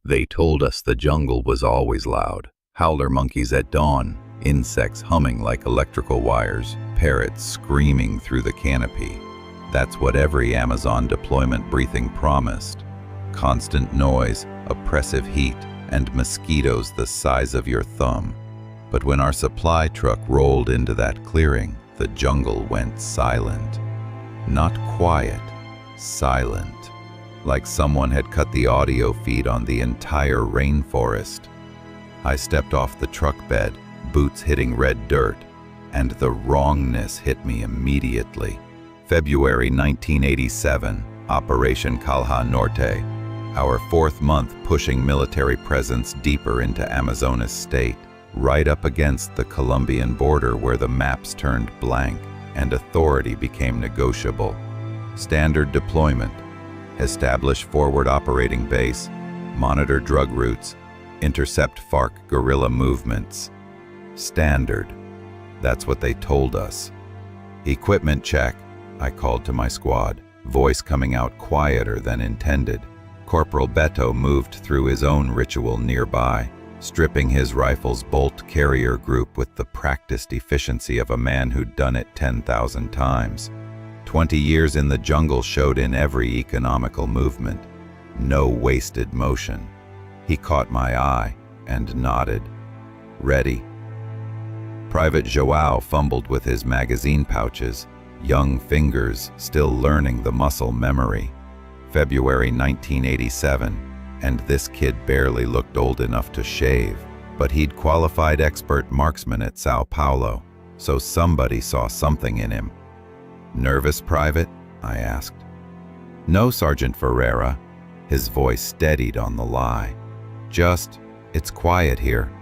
They told us the jungle was always loud. Howler monkeys at dawn, insects humming like electrical wires, parrots screaming through the canopy. That's what every Amazon deployment briefing promised. Constant noise, oppressive heat, and mosquitoes the size of your thumb. But when our supply truck rolled into that clearing, the jungle went silent. Not quiet, silent. Like someone had cut the audio feed on the entire rainforest. I stepped off the truck bed, boots hitting red dirt, and the wrongness hit me immediately. February 1987, Operation Calha Norte, our 4th month pushing military presence deeper into Amazonas state, right up against the Colombian border where the maps turned blank and authority became negotiable. Standard deployment: establish forward operating base, monitor drug routes, intercept FARC guerrilla movements. Standard. That's what they told us. Equipment check, I called to my squad, voice coming out quieter than intended. Corporal Beto moved through his own ritual nearby, stripping his rifle's bolt carrier group with the practiced efficiency of a man who'd done it 10,000 times. 20 years in the jungle showed in every economical movement. No wasted motion. He caught my eye and nodded. Ready. Private Joao fumbled with his magazine pouches, young fingers still learning the muscle memory. February 1987, and this kid barely looked old enough to shave, but he'd qualified expert marksman at Sao Paulo, so somebody saw something in him. Nervous, Private? I asked. No, Sergeant Ferreira. His voice steadied on the lie. Just, it's quiet here.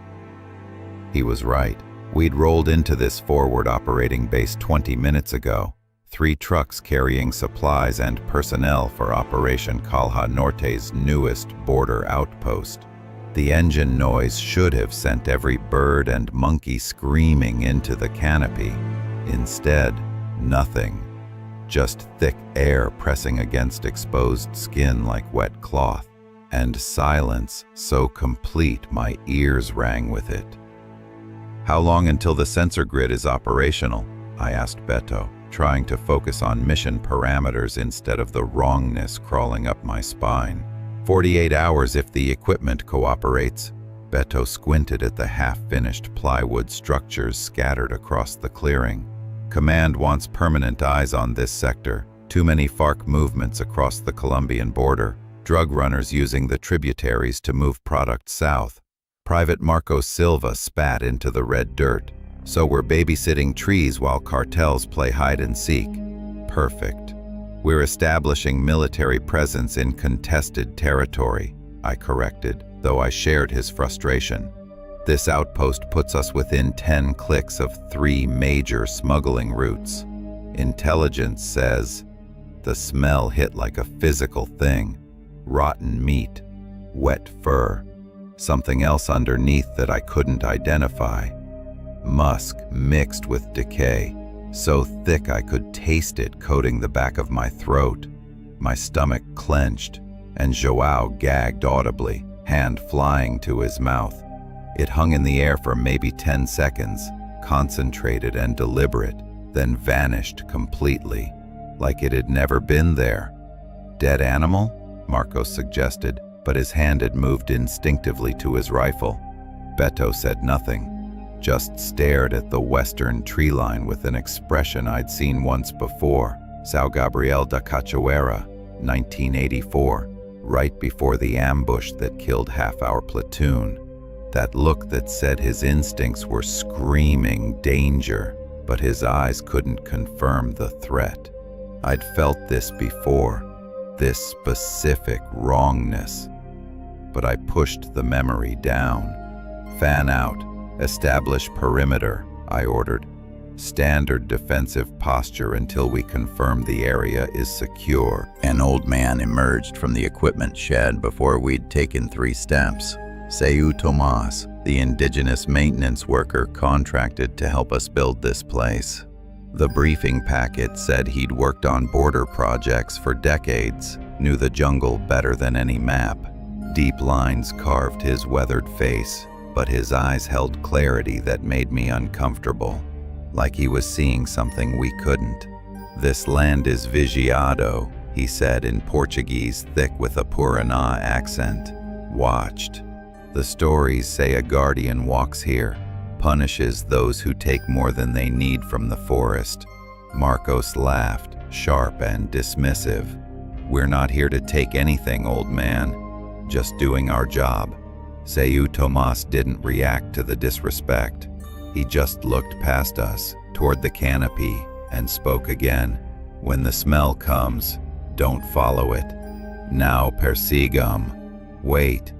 He was right. We'd rolled into this forward operating base 20 minutes ago. 3 trucks carrying supplies and personnel for Operation Calha Norte's newest border outpost. The engine noise should have sent every bird and monkey screaming into the canopy. Instead, nothing. Just thick air pressing against exposed skin like wet cloth. And silence so complete my ears rang with it. How long until the sensor grid is operational? I asked Beto, trying to focus on mission parameters instead of the wrongness crawling up my spine. 48 hours if the equipment cooperates. Beto squinted at the half-finished plywood structures scattered across the clearing. Command wants permanent eyes on this sector. Too many FARC movements across the Colombian border. Drug runners using the tributaries to move product south. Private Marco Silva spat into the red dirt. So we're babysitting trees while cartels play hide and seek. Perfect. We're establishing military presence in contested territory, I corrected, though I shared his frustration. This outpost puts us within 10 clicks of 3 major smuggling routes. Intelligence says the smell hit like a physical thing. Rotten meat, wet fur, something else underneath that I couldn't identify. Musk mixed with decay, so thick I could taste it coating the back of my throat. My stomach clenched, and Joao gagged audibly, hand flying to his mouth. It hung in the air for maybe 10 seconds, concentrated and deliberate, then vanished completely, like it had never been there. Dead animal? Marcos suggested, but his hand had moved instinctively to his rifle. Beto said nothing, just stared at the western tree line with an expression I'd seen once before. São Gabriel da Cachoeira, 1984, right before the ambush that killed half our platoon. That look that said his instincts were screaming danger, but his eyes couldn't confirm the threat. I'd felt this before, this specific wrongness. But I pushed the memory down. Fan out. Establish perimeter, I ordered. Standard defensive posture until we confirm the area is secure. An old man emerged from the equipment shed before we'd taken 3 steps. Seu Tomas, the indigenous maintenance worker contracted to help us build this place. The briefing packet said he'd worked on border projects for decades, knew the jungle better than any map. Deep lines carved his weathered face, but his eyes held clarity that made me uncomfortable, like he was seeing something we couldn't. "This land is vigiado," he said in Portuguese, thick with a Paraná accent. "Watched. The stories say a guardian walks here, punishes those who take more than they need from the forest." Marcos laughed, sharp and dismissive. "We're not here to take anything, old man. Just doing our job." Seu Tomas didn't react to the disrespect. He just looked past us, toward the canopy, and spoke again. "When the smell comes, don't follow it. Now persigam." "Wait."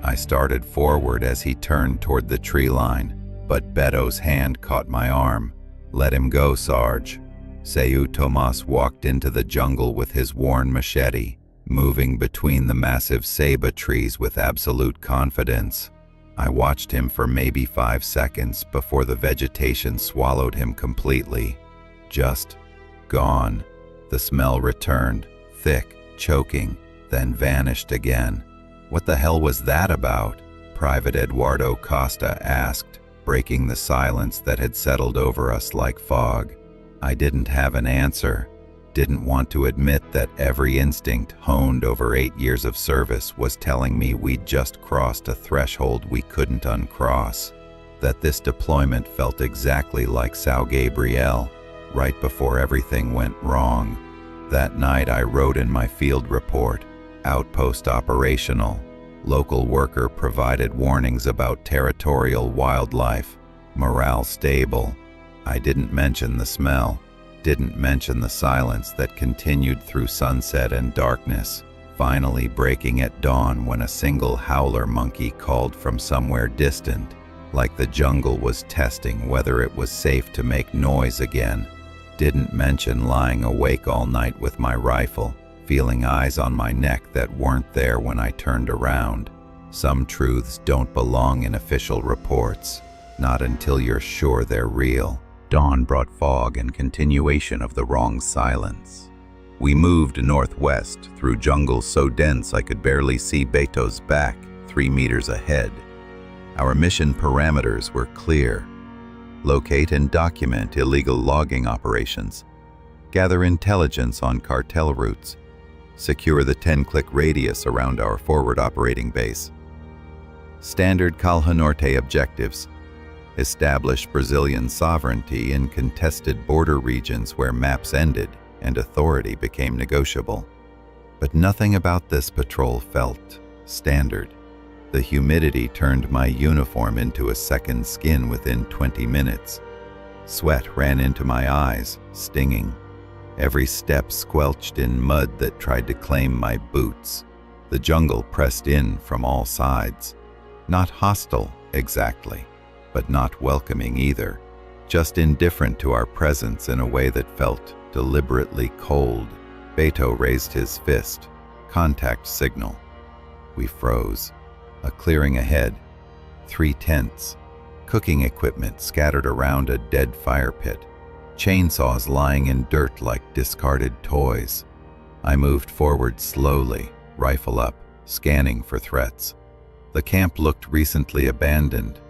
I started forward as he turned toward the tree line, but Beto's hand caught my arm. "Let him go, Sarge." Seu Tomas walked into the jungle with his worn machete, moving between the massive ceiba trees with absolute confidence. I watched him for maybe 5 seconds before the vegetation swallowed him completely. Just gone. The smell returned, thick, choking, then vanished again. "What the hell was that about?" Private Eduardo Costa asked, breaking the silence that had settled over us like fog. I didn't have an answer. Didn't want to admit that every instinct honed over 8 years of service was telling me we'd just crossed a threshold we couldn't uncross. That this deployment felt exactly like São Gabriel, right before everything went wrong. That night I wrote in my field report, "Outpost operational. Local worker provided warnings about territorial wildlife. Morale stable." I didn't mention the smell. Didn't mention the silence that continued through sunset and darkness, finally breaking at dawn when a single howler monkey called from somewhere distant, like the jungle was testing whether it was safe to make noise again. Didn't mention lying awake all night with my rifle, feeling eyes on my neck that weren't there when I turned around. Some truths don't belong in official reports, not until you're sure they're real. Dawn brought fog and continuation of the wrong silence. We moved northwest through jungle so dense I could barely see Beto's back 3 meters ahead. Our mission parameters were clear. Locate and document illegal logging operations. Gather intelligence on cartel routes. Secure the 10-click radius around our forward operating base. Standard Calha Norte objectives. Establish Brazilian sovereignty in contested border regions where maps ended and authority became negotiable. But nothing about this patrol felt standard. The humidity turned my uniform into a second skin within 20 minutes. Sweat ran into my eyes, stinging. Every step squelched in mud that tried to claim my boots. The jungle pressed in from all sides. Not hostile, exactly, but not welcoming either, just indifferent to our presence in a way that felt deliberately cold. Beto raised his fist. Contact signal. We froze. A clearing ahead. 3 tents. Cooking equipment scattered around a dead fire pit. Chainsaws lying in dirt like discarded toys. I moved forward slowly, rifle up, scanning for threats. The camp looked recently abandoned.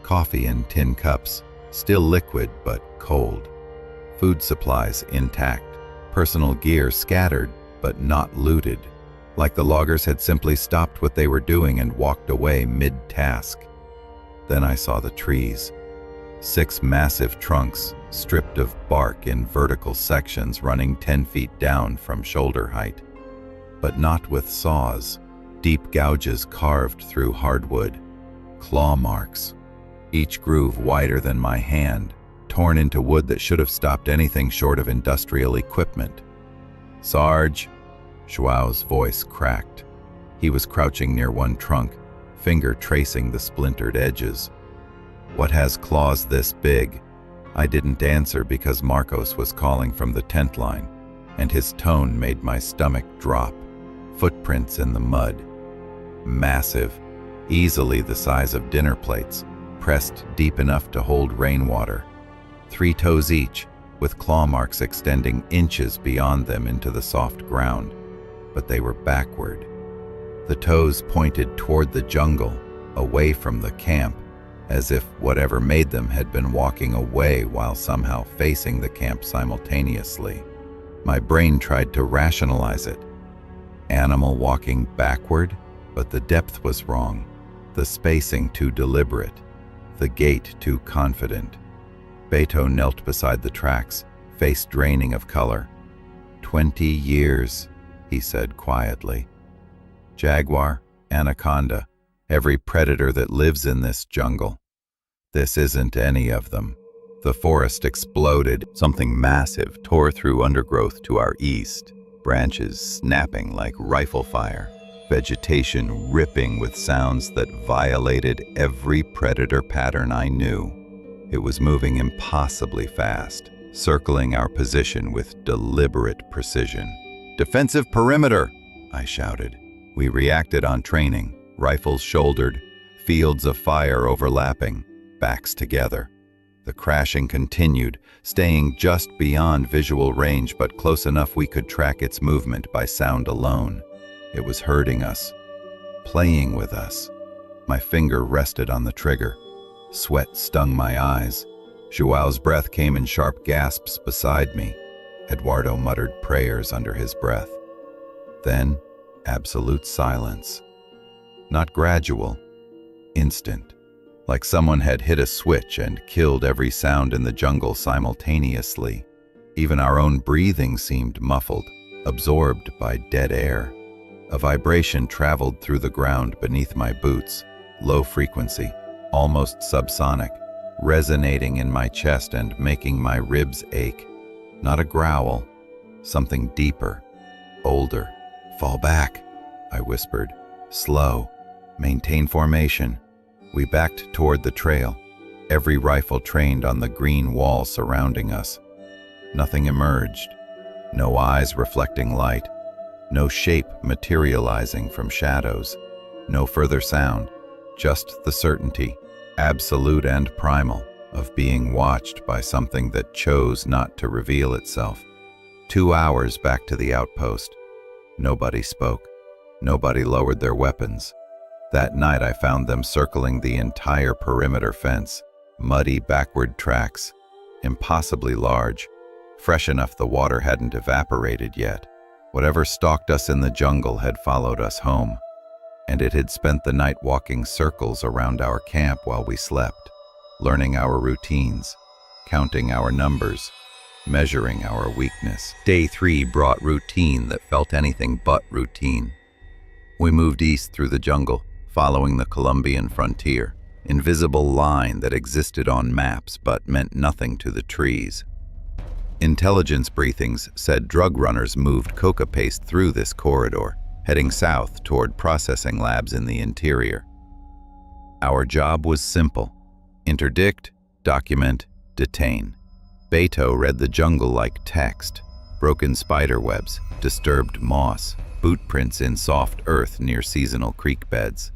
Coffee in tin cups, still liquid but cold. Food supplies intact. Personal gear scattered but not looted, like the loggers had simply stopped what they were doing and walked away mid-task. Then I saw the trees. 6 massive trunks, stripped of bark in vertical sections running 10 feet down from shoulder height. But not with saws. Deep gouges carved through hardwood. Claw marks. Each groove wider than my hand, torn into wood that should have stopped anything short of industrial equipment. "Sarge," Joao's voice cracked. He was crouching near one trunk, finger tracing the splintered edges. "What has claws this big?" I didn't answer because Marcos was calling from the tent line, and his tone made my stomach drop. Footprints in the mud. Massive, easily the size of dinner plates, pressed deep enough to hold rainwater. 3 toes each, with claw marks extending inches beyond them into the soft ground. But they were backward. The toes pointed toward the jungle, away from the camp, as if whatever made them had been walking away while somehow facing the camp simultaneously. My brain tried to rationalize it. Animal walking backward, but the depth was wrong, the spacing too deliberate, the gait too confident. Beto knelt beside the tracks, face draining of color. 20 years, he said quietly. Jaguar, anaconda, every predator that lives in this jungle. This isn't any of them. The forest exploded. Something massive tore through undergrowth to our east, branches snapping like rifle fire, vegetation ripping with sounds that violated every predator pattern I knew. It was moving impossibly fast, circling our position with deliberate precision. "Defensive perimeter!" I shouted. We reacted on training, rifles shouldered, fields of fire overlapping, backs together. The crashing continued, staying just beyond visual range but close enough we could track its movement by sound alone. It was hurting us, playing with us. My finger rested on the trigger. Sweat stung my eyes. Joao's breath came in sharp gasps beside me. Eduardo muttered prayers under his breath. Then, absolute silence. Not gradual, instant. Like someone had hit a switch and killed every sound in the jungle simultaneously. Even our own breathing seemed muffled, absorbed by dead air. A vibration traveled through the ground beneath my boots, low frequency, almost subsonic, resonating in my chest and making my ribs ache. Not a growl, something deeper, older. "Fall back," I whispered. "Slow. Maintain formation." We backed toward the trail, every rifle trained on the green wall surrounding us. Nothing emerged. No eyes reflecting light. No shape materializing from shadows. No further sound. Just the certainty, absolute and primal, of being watched by something that chose not to reveal itself. 2 hours back to the outpost. Nobody spoke. Nobody lowered their weapons. That night I found them circling the entire perimeter fence, muddy backward tracks, impossibly large, fresh enough the water hadn't evaporated yet. Whatever stalked us in the jungle had followed us home, and it had spent the night walking circles around our camp while we slept, learning our routines, counting our numbers, measuring our weakness. Day 3 brought routine that felt anything but routine. We moved east through the jungle, following the Colombian frontier, invisible line that existed on maps but meant nothing to the trees. Intelligence briefings said drug runners moved coca paste through this corridor, heading south toward processing labs in the interior. Our job was simple: interdict, document, detain. Beto read the jungle like text: broken spider webs, disturbed moss, boot prints in soft earth near seasonal creek beds.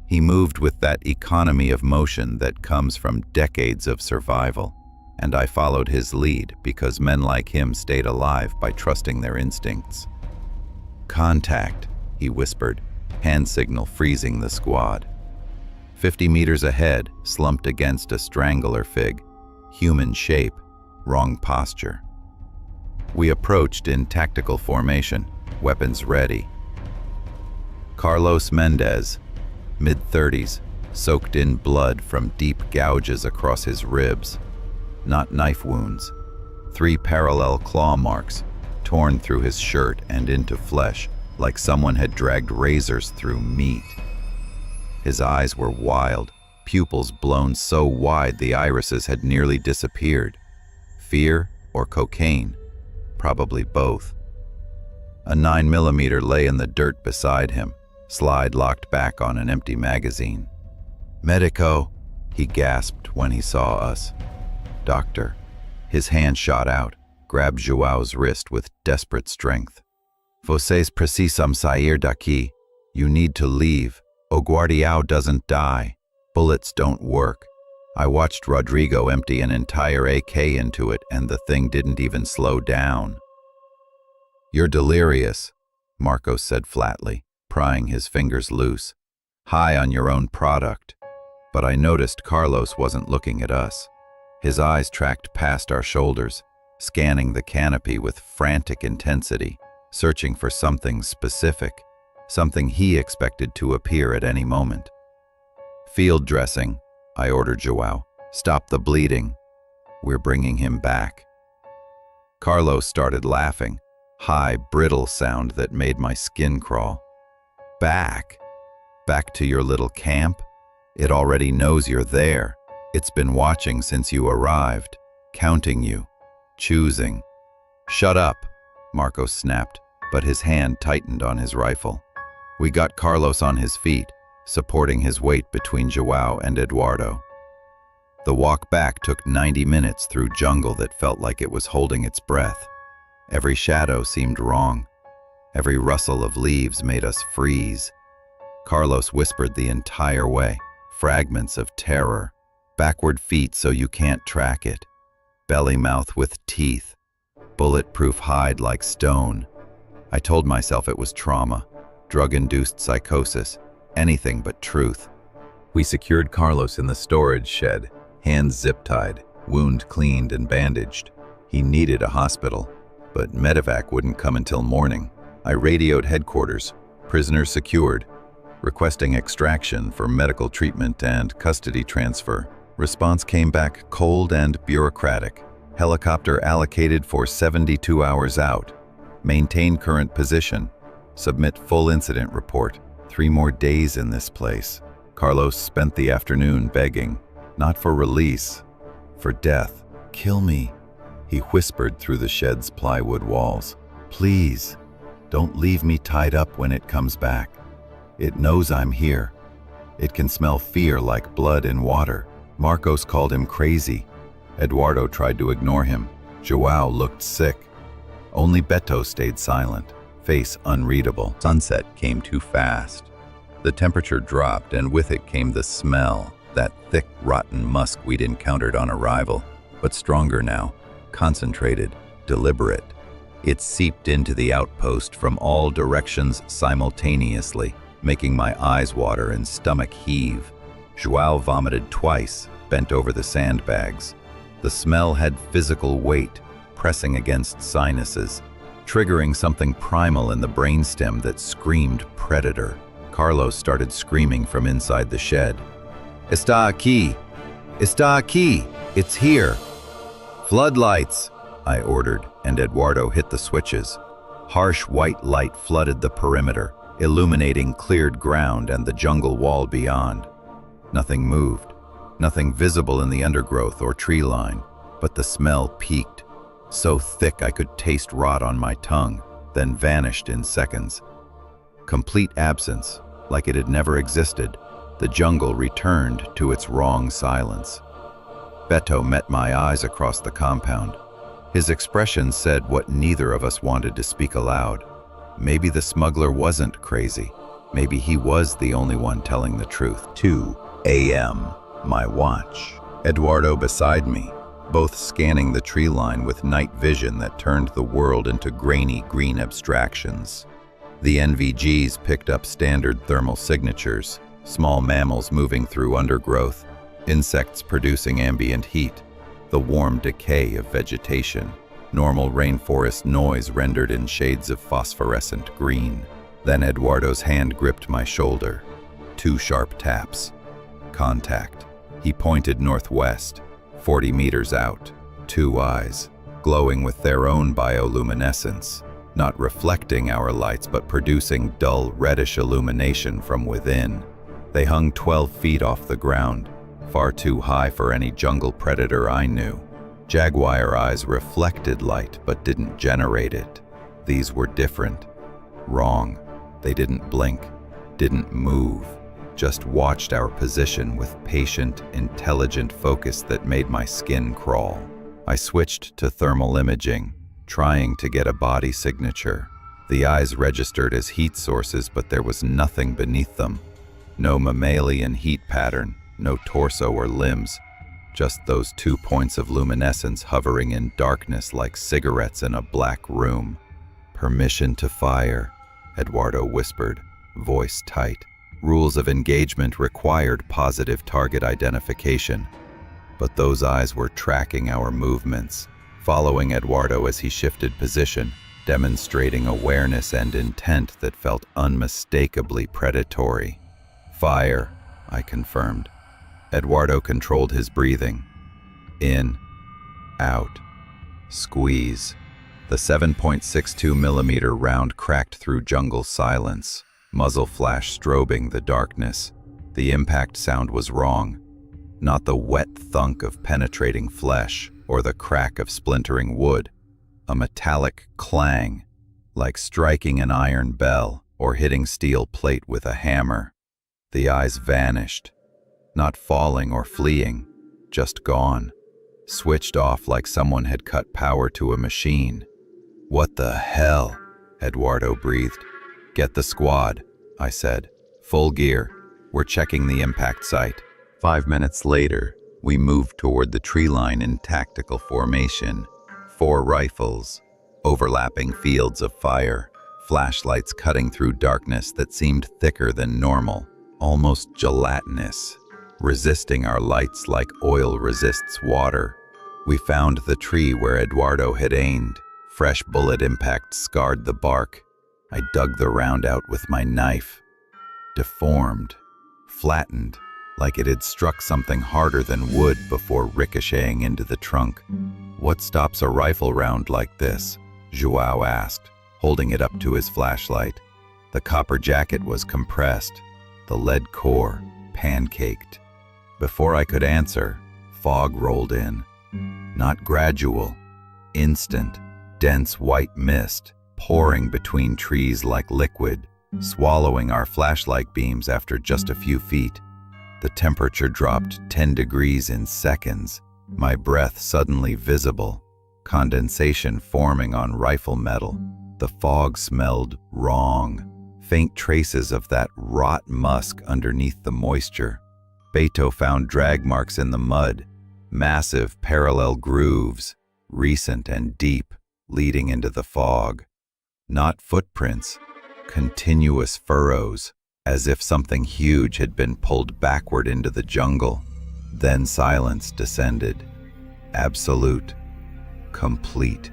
He moved with that economy of motion that comes from decades of survival, and I followed his lead because men like him stayed alive by trusting their instincts. "Contact," he whispered, hand signal freezing the squad. 50 meters ahead, slumped against a strangler fig, human shape, wrong posture. We approached in tactical formation, weapons ready. Carlos Mendez, mid-30s, soaked in blood from deep gouges across his ribs. Not knife wounds. 3 parallel claw marks, torn through his shirt and into flesh, like someone had dragged razors through meat. His eyes were wild, pupils blown so wide the irises had nearly disappeared. Fear or cocaine? Probably both. A 9mm lay in the dirt beside him, slide locked back on an empty magazine. "Medico," he gasped when he saw us. "Doctor." His hand shot out, grabbed Joao's wrist with desperate strength. "Vocês precisam sair daqui. You need to leave. O guardião doesn't die. Bullets don't work. I watched Rodrigo empty an entire AK into it and the thing didn't even slow down." "You're delirious," Marcos said flatly. prying his fingers loose. High on your own product. But I noticed Carlos wasn't looking at us. His eyes tracked past our shoulders, scanning the canopy with frantic intensity, searching for something specific, something he expected to appear at any moment. "Field dressing," I ordered Joao. "Stop the bleeding. We're bringing him back." Carlos started laughing, high, brittle sound that made my skin crawl. "Back? Back to your little camp? It already knows you're there. It's been watching since you arrived, counting you, choosing." "Shut up," Marcos snapped, but his hand tightened on his rifle. We got Carlos on his feet, supporting his weight between Joao and Eduardo. The walk back took 90 minutes through jungle that felt like it was holding its breath. Every shadow seemed wrong. Every rustle of leaves made us freeze. Carlos whispered the entire way, fragments of terror. Backward feet so you can't track it. Belly mouth with teeth. Bulletproof hide like stone. I told myself it was trauma, drug-induced psychosis, anything but truth. We secured Carlos in the storage shed, hands zip-tied, wound cleaned and bandaged. He needed a hospital, but medevac wouldn't come until morning. I radioed headquarters, prisoners secured, requesting extraction for medical treatment and custody transfer. Response came back cold and bureaucratic. Helicopter allocated for 72 hours out. Maintain current position. Submit full incident report. 3 more days in this place. Carlos spent the afternoon begging, not for release, for death. "Kill me," he whispered through the shed's plywood walls. "Please, don't leave me tied up when it comes back. It knows I'm here. It can smell fear like blood in water." Marcos called him crazy. Eduardo tried to ignore him. Joao looked sick. Only Beto stayed silent, face unreadable. Sunset came too fast. The temperature dropped, and with it came the smell, that thick, rotten musk we'd encountered on arrival, but stronger now, concentrated, deliberate. It seeped into the outpost from all directions simultaneously, making my eyes water and stomach heave. Joao vomited twice, bent over the sandbags. The smell had physical weight, pressing against sinuses, triggering something primal in the brainstem that screamed predator. Carlos started screaming from inside the shed. "Está aquí! Está aquí! It's here!" "Floodlights!" I ordered, and Eduardo hit the switches. Harsh white light flooded the perimeter, illuminating cleared ground and the jungle wall beyond. Nothing moved, nothing visible in the undergrowth or tree line, but the smell peaked, so thick I could taste rot on my tongue, then vanished in seconds. Complete absence, like it had never existed, the jungle returned to its wrong silence. Beto met my eyes across the compound. His expression said what neither of us wanted to speak aloud. Maybe the smuggler wasn't crazy. Maybe he was the only one telling the truth. 2 a.m., my watch. Eduardo beside me, both scanning the tree line with night vision that turned the world into grainy green abstractions. The NVGs picked up standard thermal signatures, small mammals moving through undergrowth, insects producing ambient heat, the warm decay of vegetation, normal rainforest noise rendered in shades of phosphorescent green. Then Eduardo's hand gripped my shoulder. 2 sharp taps. Contact. He pointed northwest, 40 meters out. 2 eyes, glowing with their own bioluminescence, not reflecting our lights but producing dull reddish illumination from within. They hung 12 feet off the ground, far too high for any jungle predator I knew. Jaguar eyes reflected light but didn't generate it. These were different. Wrong. They didn't blink, didn't move, just watched our position with patient, intelligent focus that made my skin crawl. I switched to thermal imaging, trying to get a body signature. The eyes registered as heat sources, but there was nothing beneath them. No mammalian heat pattern, no torso or limbs, just those 2 points of luminescence hovering in darkness like cigarettes in a black room. "Permission to fire," Eduardo whispered, voice tight. Rules of engagement required positive target identification, but those eyes were tracking our movements, following Eduardo as he shifted position, demonstrating awareness and intent that felt unmistakably predatory. "Fire," I confirmed. Eduardo controlled his breathing. In, out, squeeze. The 7.62mm round cracked through jungle silence, muzzle flash strobing the darkness. The impact sound was wrong. Not the wet thunk of penetrating flesh or the crack of splintering wood. A metallic clang, like striking an iron bell or hitting steel plate with a hammer. The eyes vanished, not falling or fleeing, just gone, switched off like someone had cut power to a machine. "What the hell?" Eduardo breathed. "Get the squad," I said. "Full gear. We're checking the impact site." 5 minutes later, we moved toward the tree line in tactical formation. 4 rifles, overlapping fields of fire, flashlights cutting through darkness that seemed thicker than normal, almost gelatinous, resisting our lights like oil resists water. We found the tree where Eduardo had aimed. Fresh bullet impact scarred the bark. I dug the round out with my knife. Deformed, flattened, like it had struck something harder than wood before ricocheting into the trunk. "What stops a rifle round like this?" Joao asked, holding it up to his flashlight. The copper jacket was compressed, the lead core pancaked. Before I could answer, fog rolled in. Not gradual, instant, dense white mist, pouring between trees like liquid, swallowing our flashlight beams after just a few feet. The temperature dropped 10 degrees in seconds, my breath suddenly visible, condensation forming on rifle metal. The fog smelled wrong, faint traces of that rot musk underneath the moisture. Beto found drag marks in the mud, massive parallel grooves, recent and deep, leading into the fog. Not footprints, continuous furrows, as if something huge had been pulled backward into the jungle. Then silence descended. Absolute. Complete.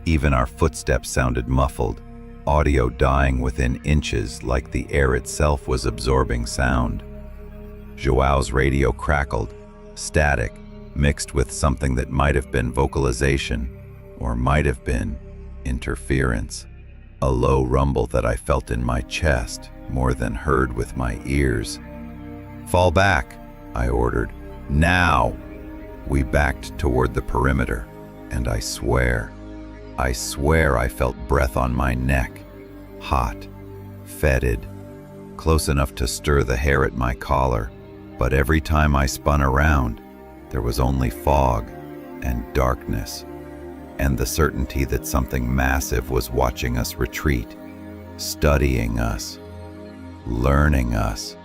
Even our footsteps sounded muffled, audio dying within inches like the air itself was absorbing sound. Joao's radio crackled, static, mixed with something that might have been vocalization, or might have been interference. A low rumble that I felt in my chest more than heard with my ears. "Fall back," I ordered. "Now!" We backed toward the perimeter, and I swear I felt breath on my neck, hot, fetid, close enough to stir the hair at my collar, but every time I spun around, there was only fog and darkness, and the certainty that something massive was watching us retreat, studying us, learning us,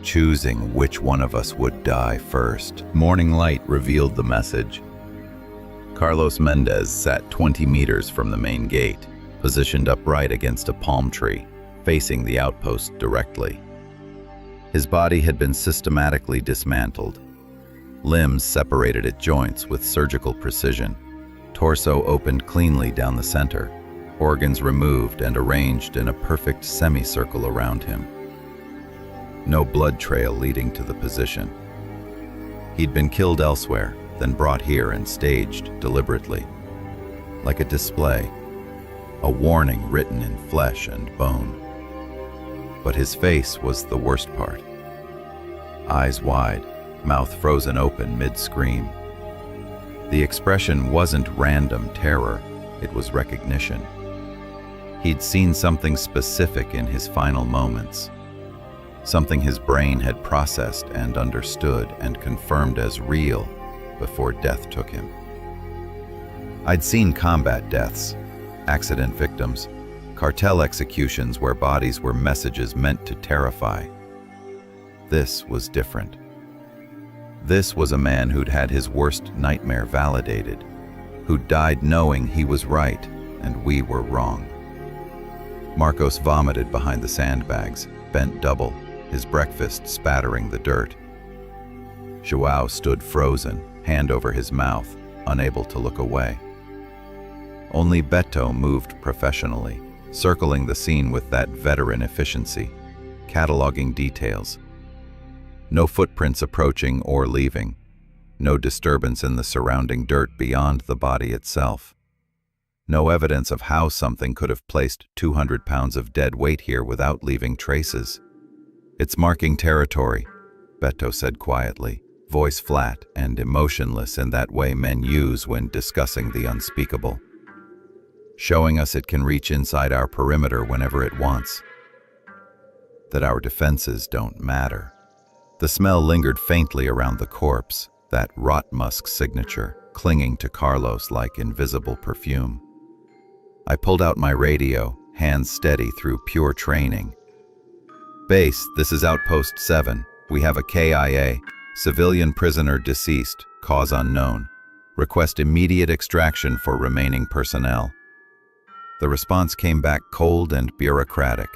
choosing which one of us would die first. Morning light revealed the message. Carlos Mendez sat 20 meters from the main gate, positioned upright against a palm tree, facing the outpost directly. His body had been systematically dismantled, limbs separated at joints with surgical precision, torso opened cleanly down the center, organs removed and arranged in a perfect semicircle around him. No blood trail leading to the position. He'd been killed elsewhere, then brought here and staged deliberately. Like a display, a warning written in flesh and bone. But his face was the worst part. Eyes wide, mouth frozen open mid-scream. The expression wasn't random terror, it was recognition. He'd seen something specific in his final moments, something his brain had processed and understood and confirmed as real before death took him. I'd seen combat deaths, accident victims, cartel executions where bodies were messages meant to terrify. This was different. This was a man who'd had his worst nightmare validated, who died knowing he was right and we were wrong. Marcos vomited behind the sandbags, bent double, his breakfast spattering the dirt. João stood frozen, hand over his mouth, unable to look away. Only Beto moved professionally, circling the scene with that veteran efficiency, cataloging details. No footprints approaching or leaving, no disturbance in the surrounding dirt beyond the body itself. No evidence of how something could have placed 200 pounds of dead weight here without leaving traces. "It's marking territory," Beto said quietly, voice flat and emotionless in that way men use when discussing the unspeakable. "Showing us it can reach inside our perimeter whenever it wants. That our defenses don't matter." The smell lingered faintly around the corpse, that rot musk signature, clinging to Carlos like invisible perfume. I pulled out my radio, hands steady through pure training. "Base, this is Outpost 7. We have a KIA, civilian prisoner deceased, cause unknown. Request immediate extraction for remaining personnel." The response came back cold and bureaucratic.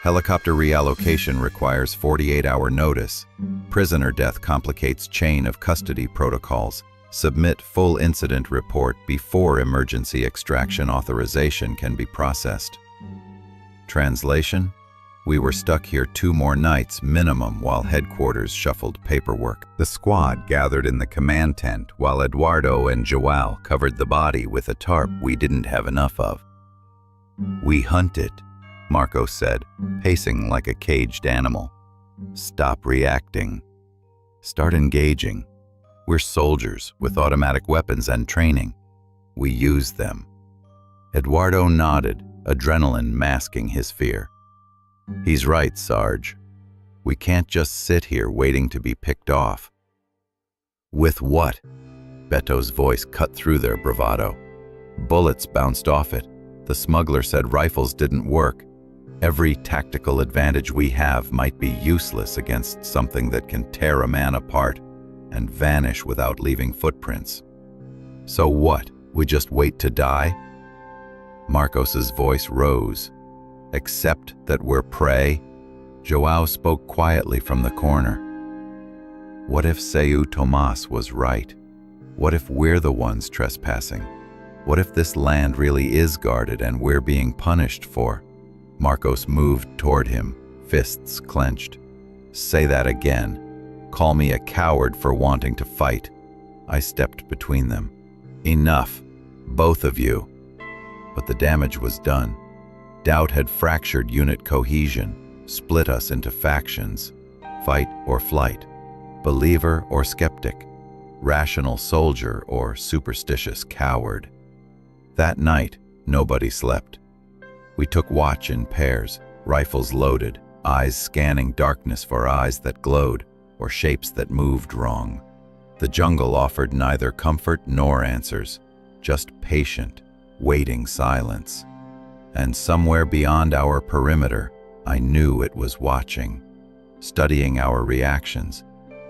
"Helicopter reallocation requires 48-hour notice. Prisoner death complicates chain of custody protocols. Submit full incident report before emergency extraction authorization can be processed." Translation? We were stuck here 2 more nights minimum while headquarters shuffled paperwork. The squad gathered in the command tent while Eduardo and João covered the body with a tarp we didn't have enough of. "We hunt it," Marcos said, pacing like a caged animal. "Stop reacting. Start engaging. We're soldiers with automatic weapons and training. We use them." Eduardo nodded, adrenaline masking his fear. "He's right, Sarge. We can't just sit here waiting to be picked off." "With what?" Beto's voice cut through their bravado. "Bullets bounced off it. The smuggler said rifles didn't work. Every tactical advantage we have might be useless against something that can tear a man apart and vanish without leaving footprints." "So what? We just wait to die?" Marcos's voice rose. "Accept that we're prey?" João spoke quietly from the corner. "What if Seu Tomás was right? What if we're the ones trespassing? What if this land really is guarded and we're being punished for?" Marcos moved toward him, fists clenched. "Say that again. Call me a coward for wanting to fight." I stepped between them. "Enough, both of you." But the damage was done. Doubt had fractured unit cohesion, split us into factions. Fight or flight, believer or skeptic, rational soldier or superstitious coward. That night, nobody slept. We took watch in pairs, rifles loaded, eyes scanning darkness for eyes that glowed or shapes that moved wrong. The jungle offered neither comfort nor answers, just patient, waiting silence. And somewhere beyond our perimeter, I knew it was watching, studying our reactions,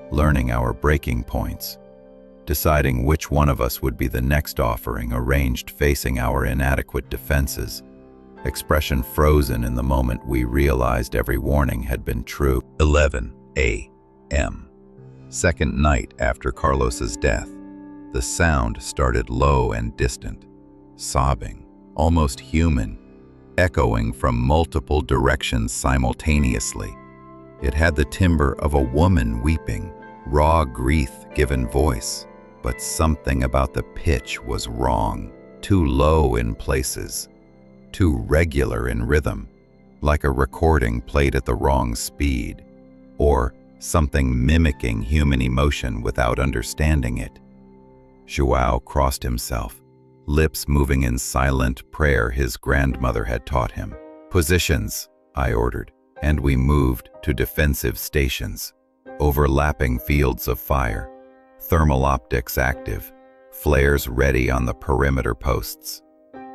learning our breaking points, deciding which one of us would be the next offering arranged facing our inadequate defenses. Expression frozen in the moment we realized every warning had been true. 11 a.m. Second night after Carlos's death. The sound started low and distant, sobbing, almost human, echoing from multiple directions simultaneously. It had the timbre of a woman weeping, raw grief given voice, but something about the pitch was wrong, too low in places, too regular in rhythm, like a recording played at the wrong speed, or something mimicking human emotion without understanding it. João crossed himself, lips moving in silent prayer his grandmother had taught him. "Positions," I ordered, and we moved to defensive stations, overlapping fields of fire, thermal optics active, flares ready on the perimeter posts.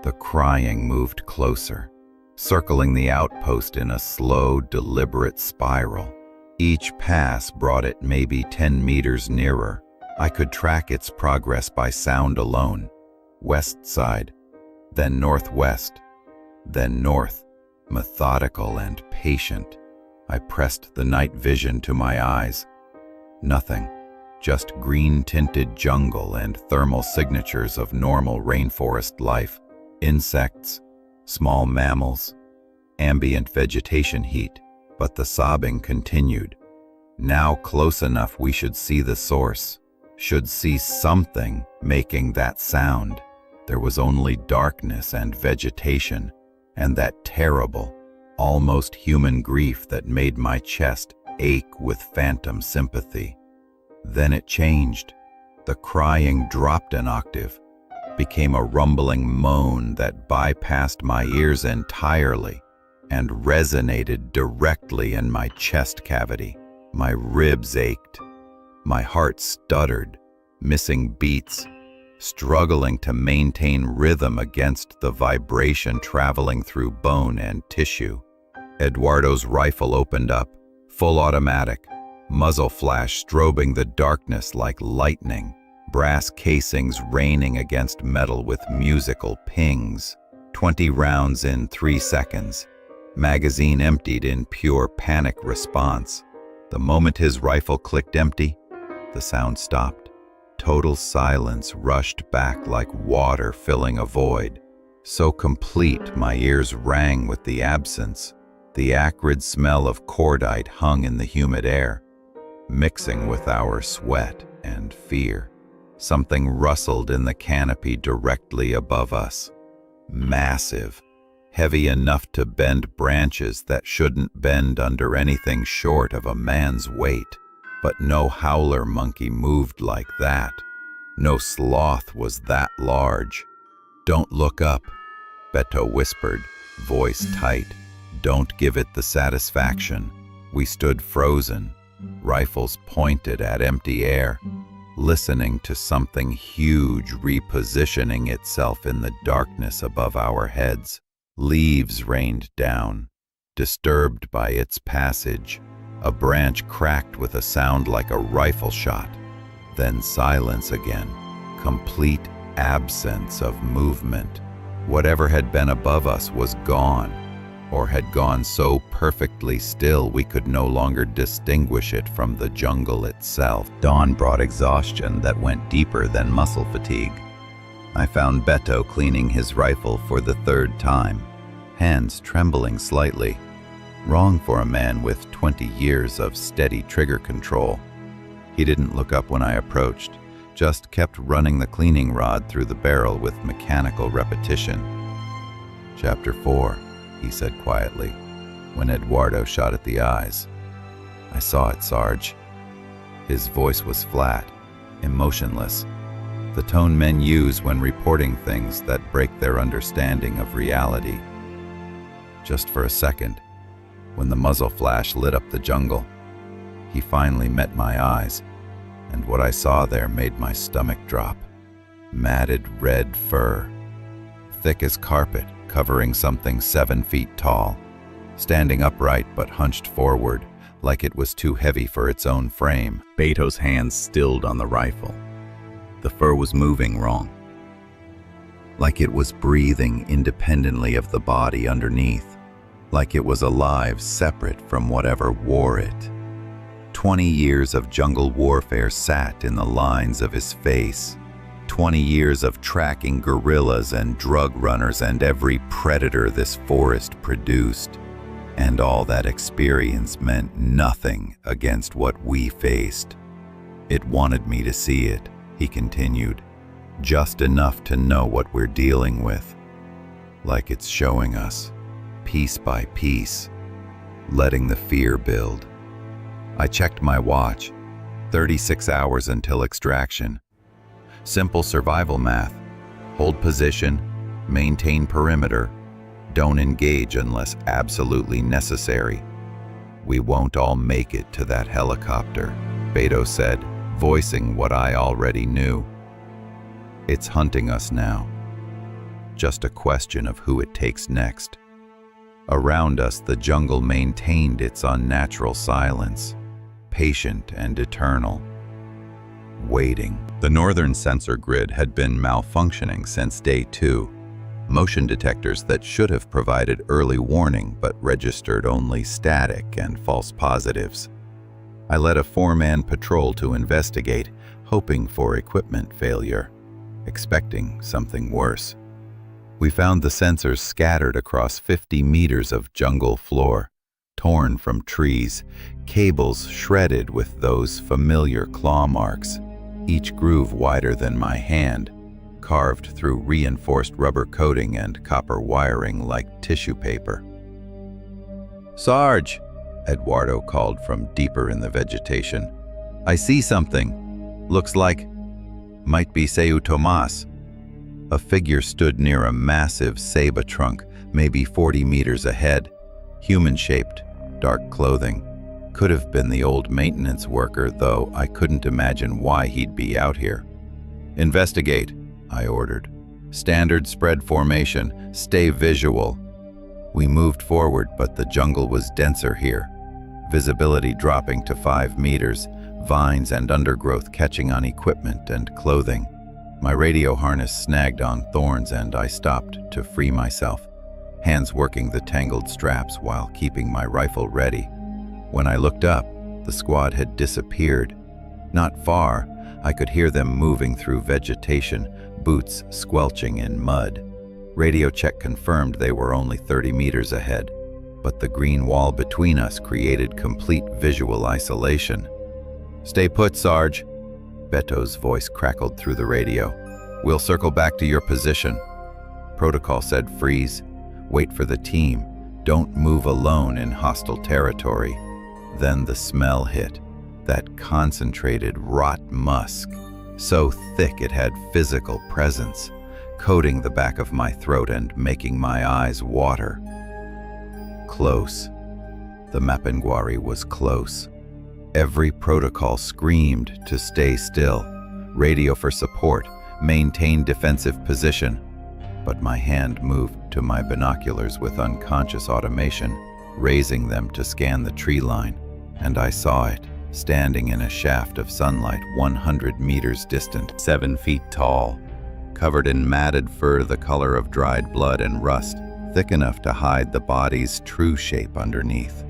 The crying moved closer, circling the outpost in a slow, deliberate spiral. Each pass brought it maybe 10 meters nearer. I could track its progress by sound alone. West side, then northwest, then north, methodical and patient. I pressed the night vision to my eyes. Nothing, just green-tinted jungle and thermal signatures of normal rainforest life, insects, small mammals, ambient vegetation heat, but the sobbing continued. Now close enough we should see the source, should see something making that sound. There was only darkness and vegetation, and that terrible, almost human grief that made my chest ache with phantom sympathy. Then it changed. The crying dropped an octave, became a rumbling moan that bypassed my ears entirely and resonated directly in my chest cavity. My ribs ached. My heart stuttered, missing beats, struggling to maintain rhythm against the vibration traveling through bone and tissue. Eduardo's rifle opened up, full automatic, muzzle flash strobing the darkness like lightning, brass casings raining against metal with musical pings. 20 rounds in 3 seconds. Magazine emptied in pure panic response. The moment his rifle clicked empty, the sound stopped. Total silence rushed back like water filling a void. So complete, my ears rang with the absence. The acrid smell of cordite hung in the humid air, mixing with our sweat and fear. Something rustled in the canopy directly above us. Massive, heavy enough to bend branches that shouldn't bend under anything short of a man's weight. But no howler monkey moved like that. No sloth was that large. "Don't look up," Beto whispered, voice tight. "Don't give it the satisfaction." We stood frozen, rifles pointed at empty air, listening to something huge repositioning itself in the darkness above our heads. Leaves rained down, disturbed by its passage. A branch cracked with a sound like a rifle shot. Then silence again, complete absence of movement. Whatever had been above us was gone, or had gone so perfectly still we could no longer distinguish it from the jungle itself. Dawn brought exhaustion that went deeper than muscle fatigue. I found Beto cleaning his rifle for the 3rd time, hands trembling slightly. Wrong for a man with 20 years of steady trigger control. He didn't look up when I approached, just kept running the cleaning rod through the barrel with mechanical repetition. "Chapter 4, he said quietly, when Eduardo shot at the eyes. "I saw it, Sarge." His voice was flat, emotionless, the tone men use when reporting things that break their understanding of reality. Just for a second, when the muzzle flash lit up the jungle, he finally met my eyes, and what I saw there made my stomach drop. Matted red fur, thick as carpet, covering something 7 feet tall, standing upright but hunched forward, like it was too heavy for its own frame. Beto's hands stilled on the rifle. The fur was moving wrong, like it was breathing independently of the body underneath, like it was alive separate from whatever wore it. 20 years of jungle warfare sat in the lines of his face. 20 years of tracking guerrillas and drug runners and every predator this forest produced. And all that experience meant nothing against what we faced. "It wanted me to see it," he continued, "just enough to know what we're dealing with. Like it's showing us, piece by piece, letting the fear build." I checked my watch. 36 hours until extraction. Simple survival math. Hold position, maintain perimeter, don't engage unless absolutely necessary. "We won't all make it to that helicopter," Beto said, voicing what I already knew. "It's hunting us now. Just a question of who it takes next." Around us, the jungle maintained its unnatural silence, patient and eternal. Waiting. The northern sensor grid had been malfunctioning since day 2. motion detectors that should have provided early warning but registered only static and false positives. I led a four-man patrol to investigate, hoping for equipment failure, expecting something worse. We found the sensors scattered across 50 meters of jungle floor, torn from trees, cables shredded with those familiar claw marks, each groove wider than my hand, carved through reinforced rubber coating and copper wiring like tissue paper. "Sarge," Eduardo called from deeper in the vegetation. "I see something. Looks like... might be Seu Tomas." A figure stood near a massive ceiba trunk, maybe 40 meters ahead, human-shaped, dark clothing. Could have been the old maintenance worker, though I couldn't imagine why he'd be out here. "Investigate," I ordered. "Standard spread formation, stay visual." We moved forward, but the jungle was denser here. Visibility dropping to 5 meters, vines and undergrowth catching on equipment and clothing. My radio harness snagged on thorns and I stopped to free myself, hands working the tangled straps while keeping my rifle ready. When I looked up, the squad had disappeared. Not far, I could hear them moving through vegetation, boots squelching in mud. Radio check confirmed they were only 30 meters ahead, but the green wall between us created complete visual isolation. "Stay put, Sarge," Beto's voice crackled through the radio. "We'll circle back to your position." Protocol said freeze, wait for the team, don't move alone in hostile territory. Then the smell hit, that concentrated rot musk, so thick it had physical presence, coating the back of my throat and making my eyes water. Close. The Mapinguari was close. Every protocol screamed to stay still, radio for support, maintain defensive position. But my hand moved to my binoculars with unconscious automation, raising them to scan the tree line, and I saw it, standing in a shaft of sunlight 100 meters distant, 7 feet tall, covered in matted fur the color of dried blood and rust, thick enough to hide the body's true shape underneath.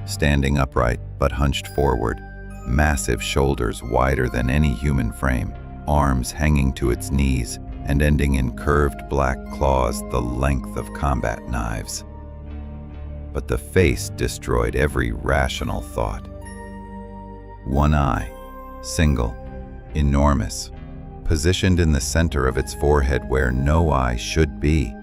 Standing upright but hunched forward, massive shoulders wider than any human frame, arms hanging to its knees and ending in curved black claws the length of combat knives. But the face destroyed every rational thought. One eye, single, enormous, positioned in the center of its forehead where no eye should be,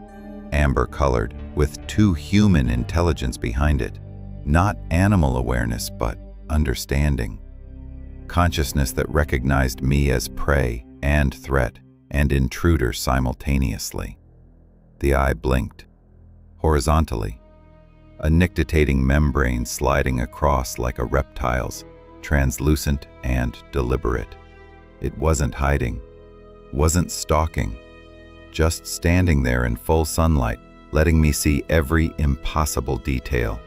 amber-colored, with 2 human intelligence behind it. Not animal awareness, but understanding. Consciousness that recognized me as prey and threat and intruder simultaneously. The eye blinked, horizontally, a nictitating membrane sliding across like a reptile's, translucent and deliberate. It wasn't hiding, wasn't stalking, just standing there in full sunlight, letting me see every impossible detail,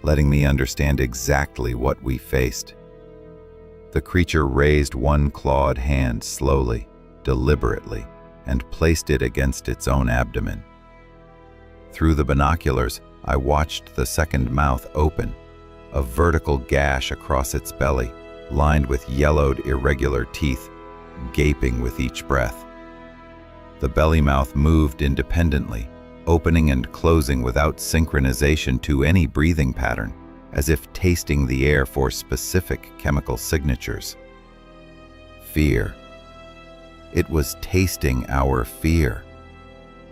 letting me understand exactly what we faced. The creature raised one clawed hand slowly, deliberately, and placed it against its own abdomen. Through the binoculars, I watched the second mouth open, a vertical gash across its belly, lined with yellowed, irregular teeth, gaping with each breath. The belly mouth moved independently, opening and closing without synchronization to any breathing pattern, as if tasting the air for specific chemical signatures. Fear. It was tasting our fear.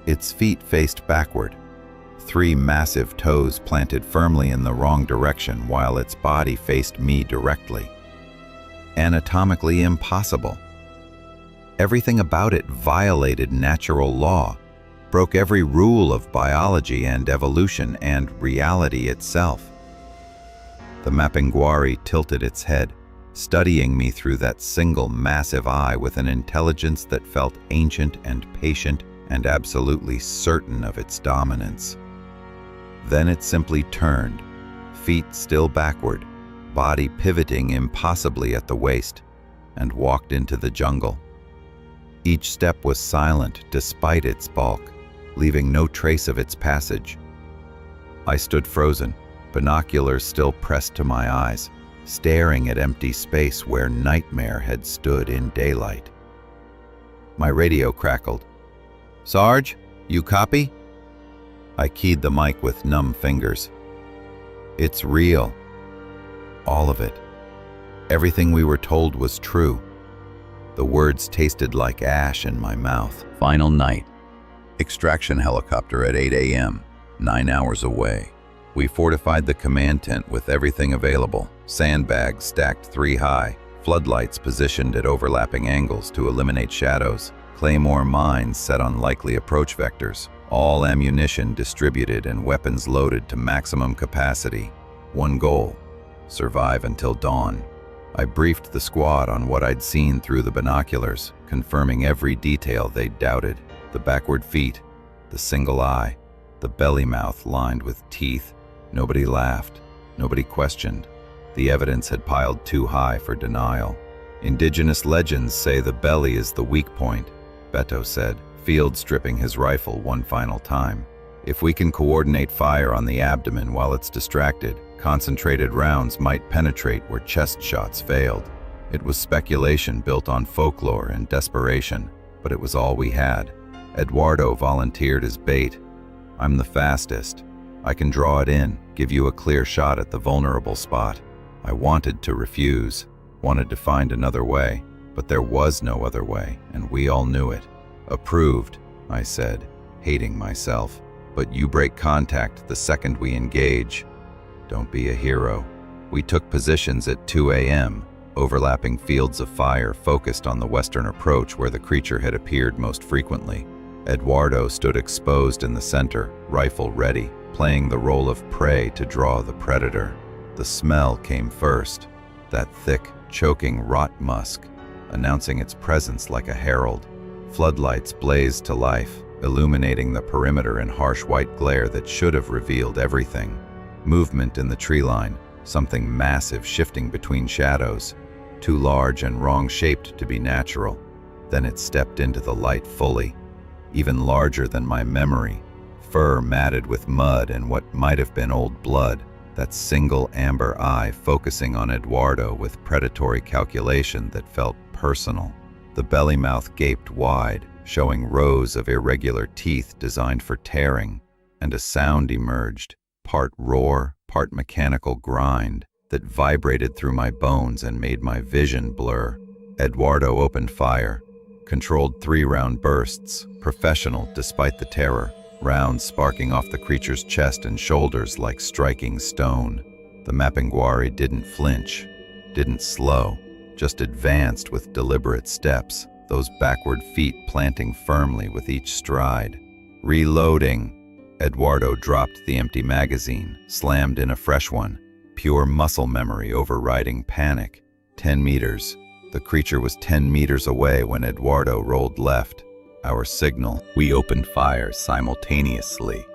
Its feet faced backward, 3 massive toes planted firmly in the wrong direction while its body faced me directly. Anatomically impossible. Everything about it violated natural law, broke every rule of biology and evolution and reality itself. The Mapinguari tilted its head, studying me through that single massive eye with an intelligence that felt ancient and patient and absolutely certain of its dominance. Then it simply turned, feet still backward, body pivoting impossibly at the waist, and walked into the jungle. Each step was silent despite its bulk, leaving no trace of its passage. I stood frozen, binoculars still pressed to my eyes, staring at empty space where nightmare had stood in daylight. My radio crackled. "Sarge, you copy?" I keyed the mic with numb fingers. "It's real. All of it. Everything we were told was true." The words tasted like ash in my mouth. Final night. Extraction helicopter at 8 a.m., 9 hours away. We fortified the command tent with everything available. Sandbags stacked 3 high, floodlights positioned at overlapping angles to eliminate shadows, claymore mines set on likely approach vectors, all ammunition distributed and weapons loaded to maximum capacity. One goal: survive until dawn. I briefed the squad on what I'd seen through the binoculars, confirming every detail they'd doubted. The backward feet, the single eye, the belly mouth lined with teeth. Nobody laughed, nobody questioned. The evidence had piled too high for denial. "Indigenous legends say the belly is the weak point," Beto said, field stripping his rifle one final time. "If we can coordinate fire on the abdomen while it's distracted, concentrated rounds might penetrate where chest shots failed." It was speculation built on folklore and desperation, but it was all we had. Eduardo volunteered as bait. "I'm the fastest. I can draw it in, give you a clear shot at the vulnerable spot." I wanted to refuse, wanted to find another way, but there was no other way, and we all knew it. "Approved," I said, hating myself. "But you break contact the second we engage." Don't be a hero. We took positions at 2 a.m., overlapping fields of fire focused on the western approach where the creature had appeared most frequently. Eduardo stood exposed in the center, rifle ready, playing the role of prey to draw the predator. The smell came first, that thick, choking rot musk, announcing its presence like a herald. Floodlights blazed to life, illuminating the perimeter in harsh white glare that should have revealed everything. Movement in the tree line, something massive shifting between shadows, too large and wrong-shaped to be natural. Then it stepped into the light fully, even larger than my memory, fur matted with mud and what might have been old blood, that single amber eye focusing on Eduardo with predatory calculation that felt personal. The belly mouth gaped wide, showing rows of irregular teeth designed for tearing, and a sound emerged, part roar, part mechanical grind, that vibrated through my bones and made my vision blur. Eduardo opened fire, controlled 3-round bursts, professional despite the terror, rounds sparking off the creature's chest and shoulders like striking stone. The Mapinguari didn't flinch, didn't slow, just advanced with deliberate steps, those backward feet planting firmly with each stride. Reloading. Eduardo dropped the empty magazine, slammed in a fresh one, pure muscle memory overriding panic. 10 meters. The creature was 10 meters away when Eduardo rolled left. Our signal. We opened fire simultaneously.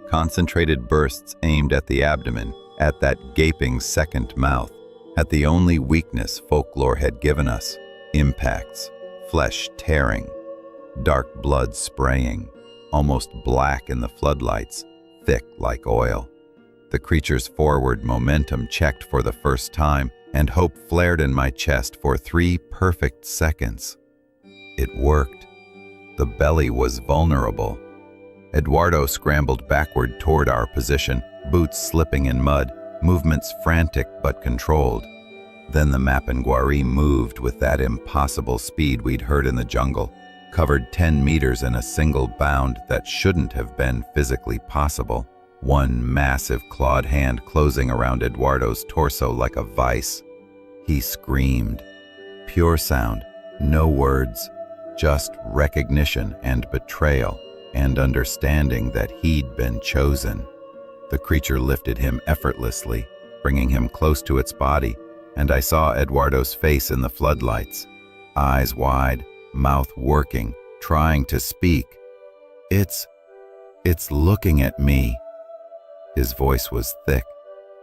Concentrated bursts aimed at the abdomen, at that gaping second mouth, at the only weakness folklore had given us. Impacts. Flesh tearing. Dark blood spraying. Almost black in the floodlights, thick like oil. The creature's forward momentum checked for the first time, and hope flared in my chest for 3 perfect seconds. It worked. The belly was vulnerable. Eduardo scrambled backward toward our position, boots slipping in mud, movements frantic but controlled. Then the Mapinguari moved with that impossible speed we'd heard in the jungle, covered 10 meters in a single bound that shouldn't have been physically possible. One massive clawed hand closing around Eduardo's torso like a vice. He screamed. Pure sound, no words, just recognition and betrayal, and understanding that he'd been chosen. The creature lifted him effortlessly, bringing him close to its body, and I saw Eduardo's face in the floodlights, eyes wide, mouth working, trying to speak. It's looking at me." His voice was thick,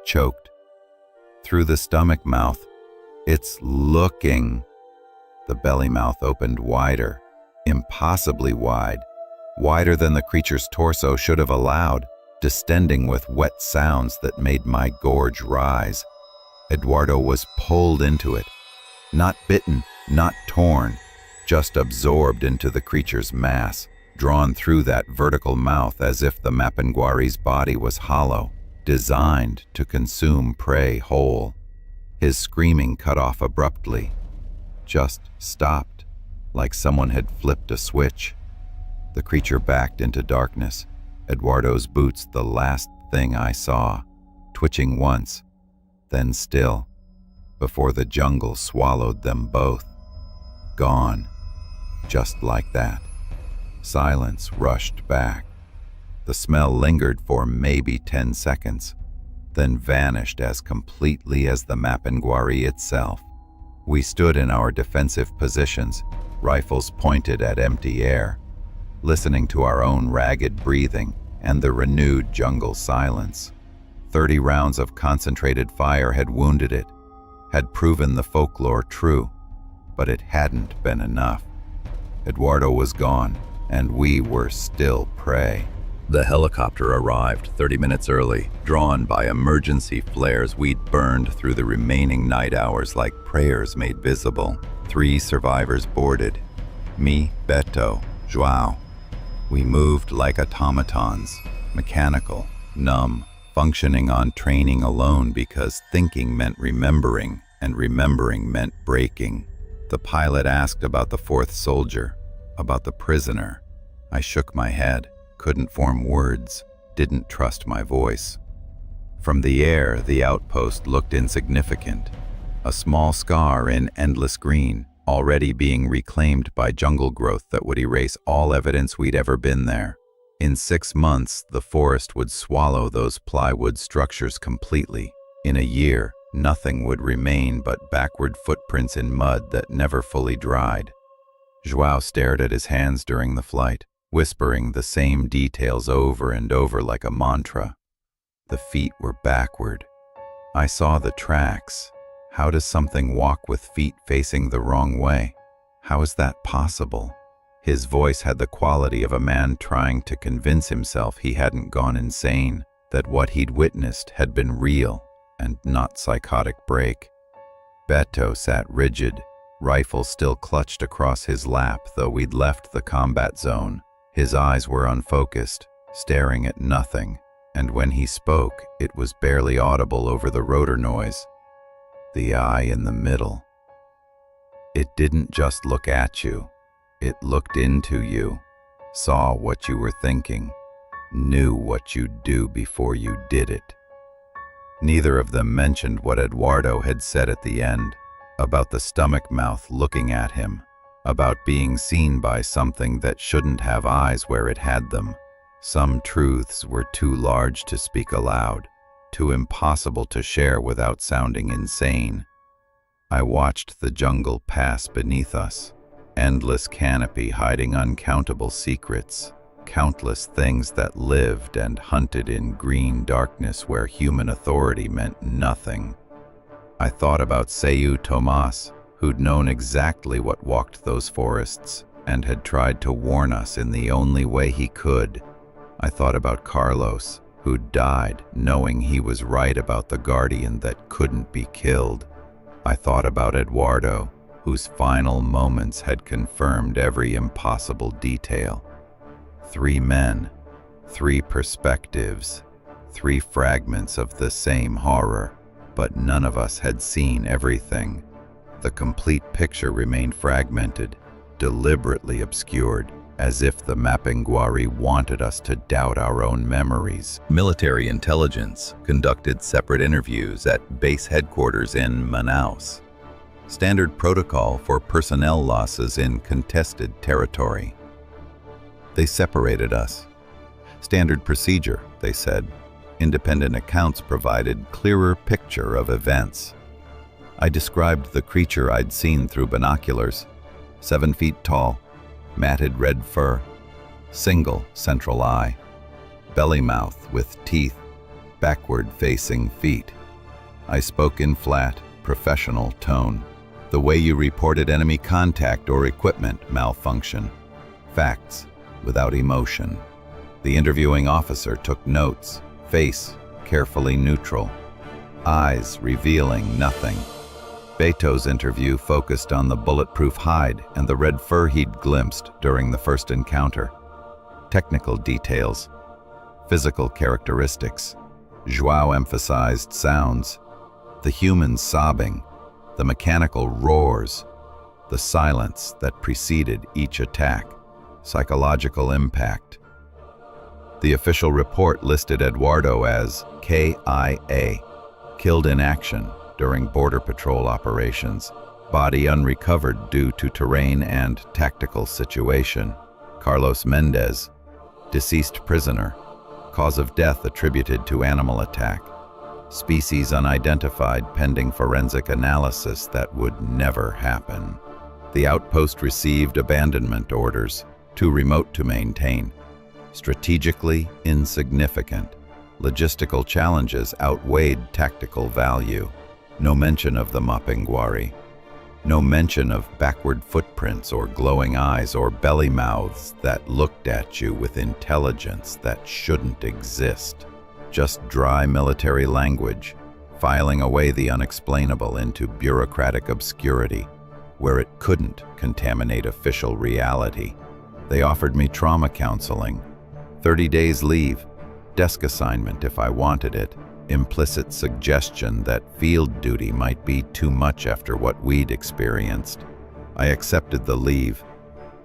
choked. Through the stomach mouth, "It's looking." The belly mouth opened wider, impossibly wide, wider than the creature's torso should have allowed, distending with wet sounds that made my gorge rise. Eduardo was pulled into it, not bitten, not torn, just absorbed into the creature's mass, drawn through that vertical mouth as if the Mapinguari's body was hollow, designed to consume prey whole. His screaming cut off abruptly, just stopped, like someone had flipped a switch. The creature backed into darkness, Eduardo's boots the last thing I saw, twitching once, then still, before the jungle swallowed them both. Gone, just like that. Silence rushed back. The smell lingered for maybe 10 seconds, then vanished as completely as the Mapinguari itself. We stood in our defensive positions, rifles pointed at empty air, listening to our own ragged breathing and the renewed jungle silence. 30 rounds of concentrated fire had wounded it, had proven the folklore true, but it hadn't been enough. Eduardo was gone, and we were still prey. The helicopter arrived 30 minutes early, drawn by emergency flares we'd burned through the remaining night hours like prayers made visible. 3 survivors boarded. Me, Beto, João. We moved like automatons, mechanical, numb, functioning on training alone because thinking meant remembering, and remembering meant breaking. The pilot asked about the 4th soldier, about the prisoner. I shook my head, couldn't form words, didn't trust my voice. From the air, the outpost looked insignificant. A small scar in endless green, already being reclaimed by jungle growth that would erase all evidence we'd ever been there. In 6 months, the forest would swallow those plywood structures completely. In a year, nothing would remain but backward footprints in mud that never fully dried. João stared at his hands during the flight, whispering the same details over and over like a mantra. The feet were backward. I saw the tracks. How does something walk with feet facing the wrong way? How is that possible? His voice had the quality of a man trying to convince himself he hadn't gone insane, that what he'd witnessed had been real and not psychotic break. Beto sat rigid, rifle still clutched across his lap though we'd left the combat zone. His eyes were unfocused, staring at nothing, and when he spoke, it was barely audible over the rotor noise. The eye in the middle. It didn't just look at you. It looked into you, saw what you were thinking, knew what you'd do before you did it. Neither of them mentioned what Eduardo had said at the end, about the stomach mouth looking at him, about being seen by something that shouldn't have eyes where it had them. Some truths were too large to speak aloud, too impossible to share without sounding insane. I watched the jungle pass beneath us, endless canopy hiding uncountable secrets, countless things that lived and hunted in green darkness where human authority meant nothing. I thought about Seu Tomás, who'd known exactly what walked those forests and had tried to warn us in the only way he could. I thought about Carlos, who'd died knowing he was right about the guardian that couldn't be killed. I thought about Eduardo, whose final moments had confirmed every impossible detail. 3 men, 3 perspectives, 3 fragments of the same horror, but none of us had seen everything. The complete picture remained fragmented, deliberately obscured, as if the Mapinguari wanted us to doubt our own memories. Military intelligence conducted separate interviews at base headquarters in Manaus. Standard protocol for personnel losses in contested territory. They separated us. Standard procedure, they said. Independent accounts provided clearer picture of events. I described the creature I'd seen through binoculars. 7 feet tall, matted red fur, single central eye, belly mouth with teeth, backward-facing feet. I spoke in flat, professional tone, the way you reported enemy contact or equipment malfunction. Facts, without emotion. The interviewing officer took notes, face carefully neutral, eyes revealing nothing. Beto's interview focused on the bulletproof hide and the red fur he'd glimpsed during the first encounter. Technical details, physical characteristics. João emphasized sounds, the human sobbing, the mechanical roars, the silence that preceded each attack, psychological impact. The official report listed Eduardo as KIA, killed in action during border patrol operations, body unrecovered due to terrain and tactical situation. Carlos Mendez, deceased prisoner, cause of death attributed to animal attack, species unidentified pending forensic analysis that would never happen. The outpost received abandonment orders, too remote to maintain, strategically insignificant. Logistical challenges outweighed tactical value. No mention of the Mapinguari. No mention of backward footprints or glowing eyes or belly mouths that looked at you with intelligence that shouldn't exist. Just dry military language, filing away the unexplainable into bureaucratic obscurity, where it couldn't contaminate official reality. They offered me trauma counseling, 30 days leave, desk assignment if I wanted it, implicit suggestion that field duty might be too much after what we'd experienced. I accepted the leave,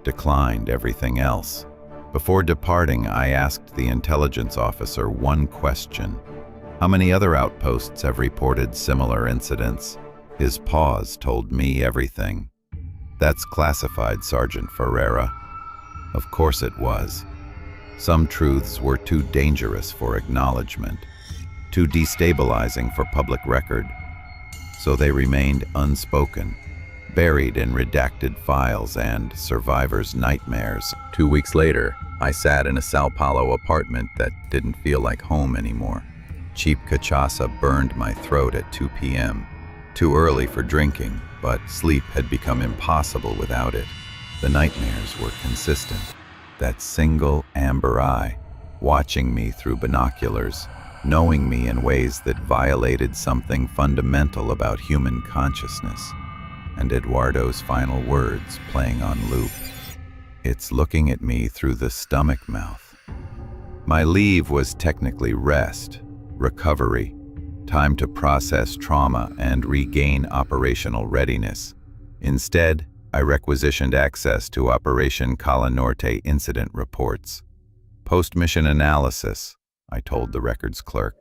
declined everything else. Before departing, I asked the intelligence officer one question. How many other outposts have reported similar incidents? His pause told me everything. That's classified, Sergeant Ferreira. Of course it was. Some truths were too dangerous for acknowledgement, too destabilizing for public record, so they remained unspoken, buried in redacted files and survivors' nightmares. 2 weeks later, I sat in a Sao Paulo apartment that didn't feel like home anymore. Cheap cachaça burned my throat at 2 p.m. Too early for drinking, but sleep had become impossible without it. The nightmares were consistent. That single amber eye, watching me through binoculars, knowing me in ways that violated something fundamental about human consciousness, and Eduardo's final words playing on loop. It's looking at me through the stomach mouth. My leave was technically rest, recovery, time to process trauma and regain operational readiness. Instead, I requisitioned access to Operation Cala Norte incident reports. Post-mission analysis, I told the records clerk.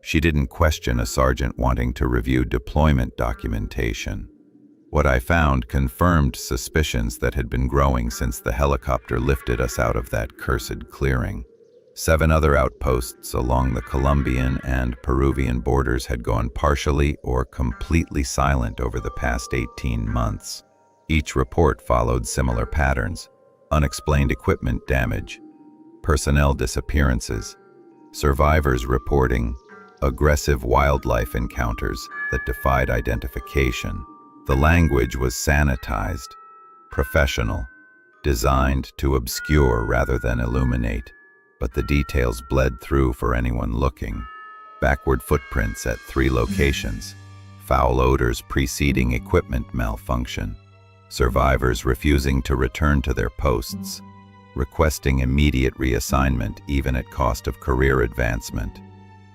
She didn't question a sergeant wanting to review deployment documentation. What I found confirmed suspicions that had been growing since the helicopter lifted us out of that cursed clearing. 7 other outposts along the Colombian and Peruvian borders had gone partially or completely silent over the past 18 months. Each report followed similar patterns: unexplained equipment damage, personnel disappearances, survivors reporting aggressive wildlife encounters that defied identification. The language was sanitized, professional, designed to obscure rather than illuminate, but the details bled through for anyone looking. Backward footprints at 3 locations, foul odors preceding equipment malfunction, survivors refusing to return to their posts, requesting immediate reassignment even at cost of career advancement.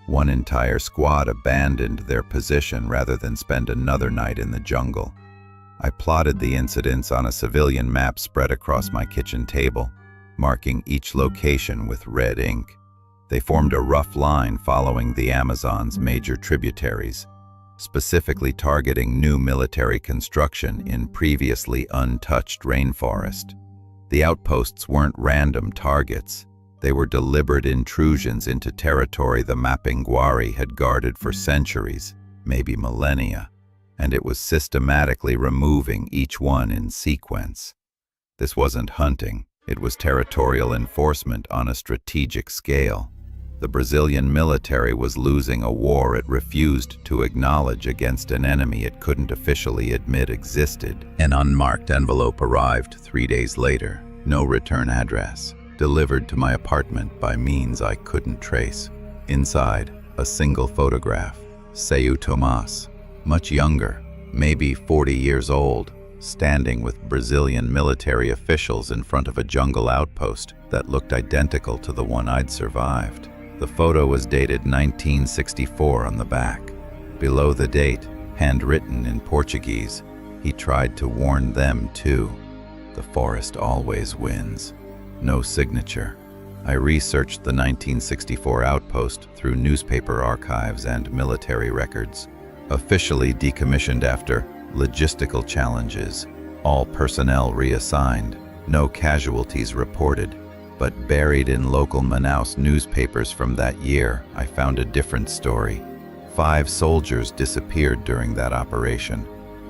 One entire squad abandoned their position rather than spend another night in the jungle. I plotted the incidents on a civilian map spread across my kitchen table, marking each location with red ink. They formed a rough line following the Amazon's major tributaries, specifically targeting new military construction in previously untouched rainforest. The outposts weren't random targets. They were deliberate intrusions into territory the Mapinguari had guarded for centuries, maybe millennia, and it was systematically removing each one in sequence. This wasn't hunting, it was territorial enforcement on a strategic scale. The Brazilian military was losing a war it refused to acknowledge against an enemy it couldn't officially admit existed. An unmarked envelope arrived 3 days later. No return address. delivered to my apartment by means I couldn't trace. Inside, a single photograph. Seu Tomás, much younger, maybe 40 years old, standing with Brazilian military officials in front of a jungle outpost that looked identical to the one I'd survived. The photo was dated 1964 on the back. Below the date, handwritten in Portuguese, he tried to warn them too. The forest always wins. No signature. I researched the 1964 outpost through newspaper archives and military records. Officially decommissioned after logistical challenges, all personnel reassigned, no casualties reported. But buried in local Manaus newspapers from that year, I found a different story. 5 soldiers disappeared during that operation.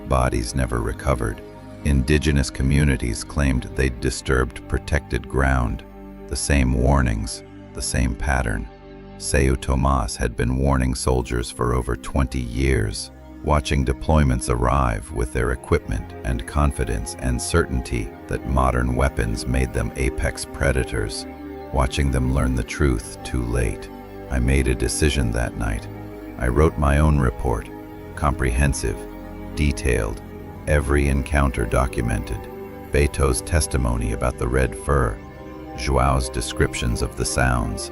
Bodies never recovered. Indigenous communities claimed they'd disturbed protected ground. The same warnings, the same pattern. Seu Tomás had been warning soldiers for over 20 years, watching deployments arrive with their equipment and confidence and certainty that modern weapons made them apex predators, watching them learn the truth too late. I made a decision that night. I wrote my own report, comprehensive, detailed, every encounter documented, Beto's testimony about the red fur, Joao's descriptions of the sounds,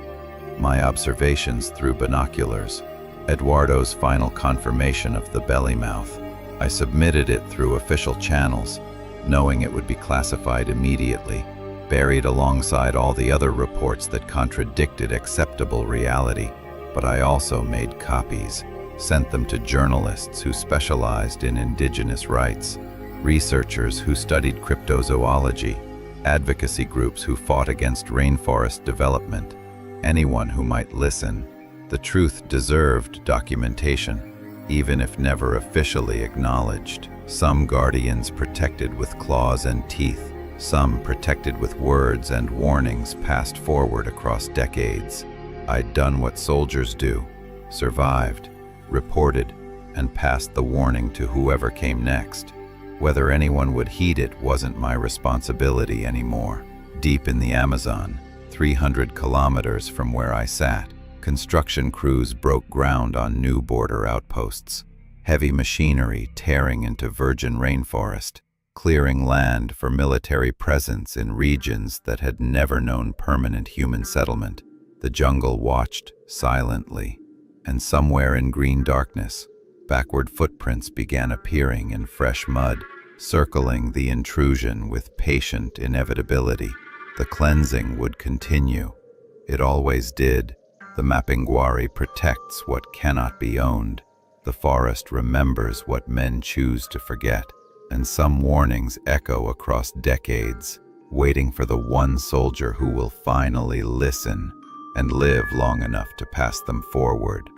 my observations through binoculars, Eduardo's final confirmation of the belly mouth. I submitted it through official channels, knowing it would be classified immediately, buried alongside all the other reports that contradicted acceptable reality. But I also made copies, sent them to journalists who specialized in indigenous rights, researchers who studied cryptozoology, advocacy groups who fought against rainforest development, anyone who might listen. The truth deserved documentation, even if never officially acknowledged. Some guardians protected with claws and teeth, some protected with words and warnings passed forward across decades. I'd done what soldiers do, survived, reported, and passed the warning to whoever came next. Whether anyone would heed it wasn't my responsibility anymore. Deep in the Amazon, 300 kilometers from where I sat, construction crews broke ground on new border outposts. Heavy machinery tearing into virgin rainforest, clearing land for military presence in regions that had never known permanent human settlement. The jungle watched silently, and somewhere in green darkness, backward footprints began appearing in fresh mud, circling the intrusion with patient inevitability. The cleansing would continue. It always did. The Mapinguari protects what cannot be owned. The forest remembers what men choose to forget, and some warnings echo across decades, waiting for the one soldier who will finally listen and live long enough to pass them forward.